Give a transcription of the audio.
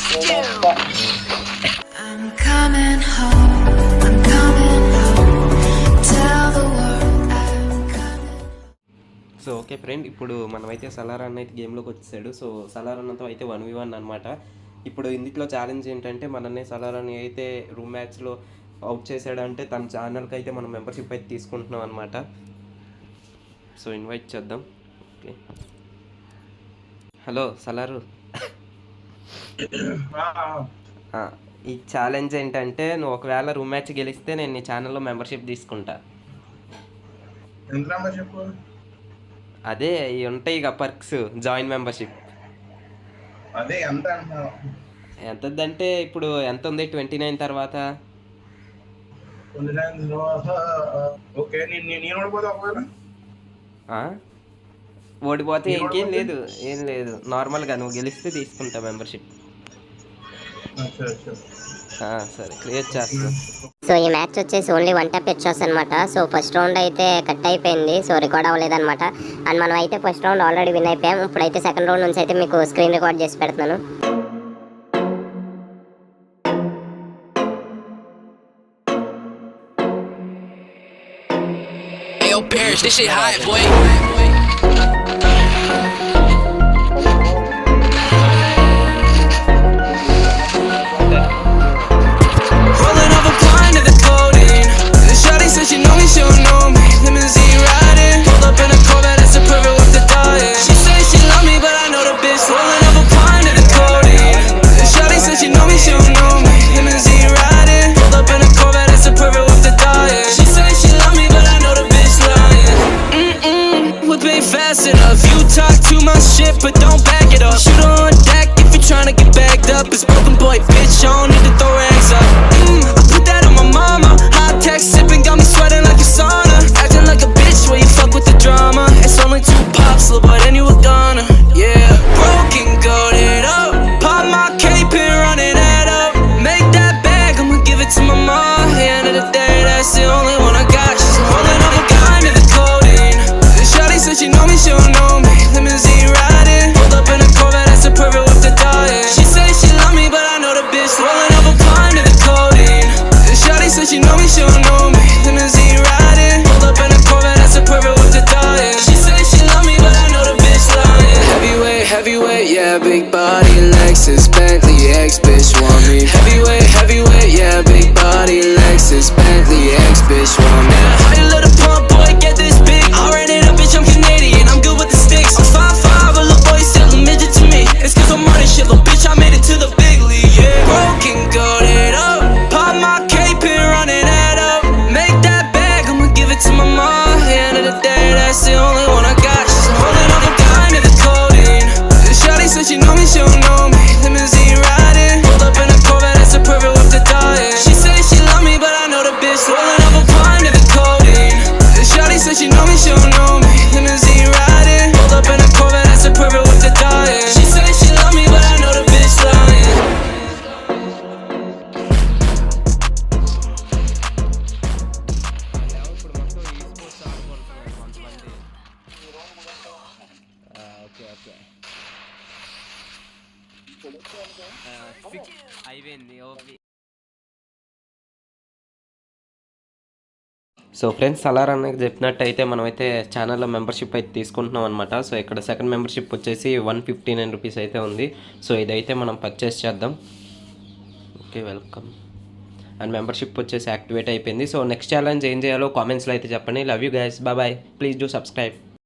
I'm coming home. I'm coming home. Tell the world I'm coming. So okay friend, ఇప్పుడు మనమైతే సలార్ అన్న అయితే గేమ్లోకి వచ్చేసాడు. సో సలార్ అన్నతో అయితే 1v1 అనమాట. ఇప్పుడు ఇందులో ఛాలెంజ్ ఏంటంటే మనల్ని సలార్ అని అయితే రూమ్ మ్యాచ్లో అవుట్ చేసాడంటే తన ఛానల్కి అయితే మనం మెంబర్షిప్ అయితే తీసుకుంటున్నాం అనమాట. సో ఇన్వైట్ చేద్దాం. Okay, hello Salaar. ఈ ఛాలెంజ్ ఏంటంటే నువ్వు ఒకవేళ రూమ్ మ్యాచ్ గెలిస్తే నేను నీ ఛానల్లో మెంబర్షిప్ తీసుకుంటా. అదే ఇవి ఉంటాయి ఇక పర్క్స్, జాయిన్ మెంబర్షిప్. అదే ఎంతంటే ఇప్పుడు ఎంత ఉంది 29 తర్వాత? ఓడిపోతే ఇంకేం లేదు, ఏం లేదు, నార్మల్గా నువ్వు గెలిస్తే తీసుకుంటా మెంబర్షిప్. సరే, క్రియేట్ చేస్తా. సో ఈ మ్యాచ్ వచ్చేసి ఓన్లీ 1 టైప్ హెడ్షాట్స్ అనమాట. సో ఫస్ట్ రౌండ్ అయితే కట్ అయిపోయింది, సో రికార్డ్ అవ్వలేదన్నమాట. అండ్ మనం అయితే ఫస్ట్ రౌండ్ ఆల్రెడీ విన్ అయిపోయాం. ఇప్పుడైతే సెకండ్ రౌండ్ నుంచి అయితే మీకు స్క్రీన్ రికార్డ్ చేసి పెడుతున్నాను. This shit hot, boy. Rolling up a pint of the codeine. The shawty said she know me, she don't know me. Limousine riding, pulled up in a Corvette, that's a perfect with the dying. She say she love me, but I know the bitch. Rolling up a pint of the codeine. The shawty said she know me, she don't know me. Limousine riding, pulled up in a Corvette, that's a perfect with the dying. She say she love me, but I know the bitch lying. Whip ain't fast enough. You talk too much shit, but don't back it up. Shoot on deck if you tryna get bagged up. It's broken boy, bitch, I don't need to throw rags up. I put that on my mama. Hot tech sipping got me sweating like a sauna. Acting like a bitch where you fuck with the drama. It's only 2 pops, little boy, then you were gonna. Yeah, broken, goated up. Pop my cape and running that up. Make that bag, I'ma give it to my mom. At the end of the day, that's the only one I got. She's holding up a kind of the codeine. Shawty said she know me, she don't know me. Limousine riding, pulled up in a Corvette, that's a perfect with the dying. She say she love me, but I know the bitch. Rolling up a pint of the codeine. Shawty said she know me, she don't know me. Limousine riding, pulled up in a Corvette, that's a perfect with the dying. She say she love me, but I know the bitch lying. Heavyweight, heavyweight, yeah, big body, Lexus, Bentley, ex-bitch want me. Heavyweight, heavyweight, yeah, big body, Lexus, Bentley, ex-bitch want me. How you let a pump boy get this big? I ran it up, bitch, I'm Canadian, I'm good with the sticks. I'm 5'5", a little boy still a midget to me. It's cause I'm running shit, little bitch, I made it to the big league, yeah. Broken, goated up, pop my cape and running that up. Make that bag, I'ma give it to my mom. At the end of the day, that's the only one I got. She's holding up a kind of the codeine. Shawty said she know me, she don't know me. Limousine riding, pulled up in a Corvette, that's a perfect with the dying. She say she love me, but I know the bitch. Rolling up a pint of the codeine. Shawty said she know me, she don't know me. Limousine riding, pulled up in a Corvette, that's a perfect with the dying. She say she love me, but I know the bitch lying. అయిపోయింది. Okay, so friends, Salaar అన్నకి చెప్పినట్టయితే మనమైతే ఛానల్లో membership అయితే తీసుకుంటున్నాం అనమాట. So ఇక్కడ second membership వచ్చేసి 159 rupees అయితే ఉంది. సో ఇదైతే మనం పర్చేస్ చేద్దాం. Okay, welcome. అండ్ మెంబర్షిప్ వచ్చేసి యాక్టివేట్ అయిపోయింది. సో నెక్స్ట్ ఛాలెంజ్ ఏం చేయాలో కామెంట్స్లో అయితే చెప్పండి. Love you guys, bye bye, please do subscribe.